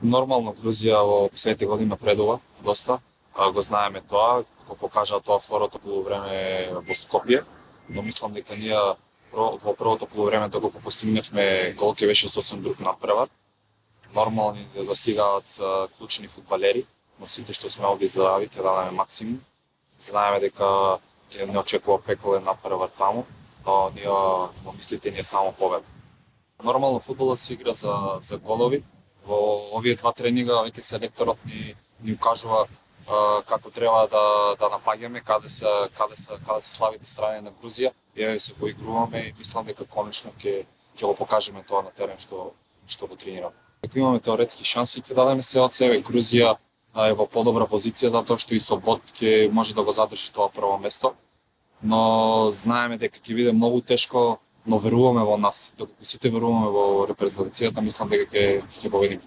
Нормално Грузија во последните години напредува доста. Го знаеме тоа, го покажа тоа второто полувреме во Скопје, но мислам дека ние во првото полувреме доколку постигнавме гол ќе беше сосем друг надпревар. Нормално ни достигаат клучни фудбалери, но сите што сме овде здрави ќе дадеме максимум. Знаеме дека ќе не очекува пеколен надпревар таму, но ние во мислите ни е само победа. Нормално фудбалот се игра за голови. Во овие два тренинга веќе селекторот ни укажува како треба да напаѓаме, каде се слабите страни на Грузија. Еве се поигруваме и мислам дека конечно ќе го покажеме тоа на терен што го тренираме. Ако имаме теоретски шанси ќе дадеме се од себе. Грузија е во подобра позиција затоа што и со бот ќе може да го задржи тоа прво место. Но знаеме дека ќе биде многу тешко, но веруваме во нас. Доколку сите веруваме во репрезентацијата, мислам дека ќе победиме.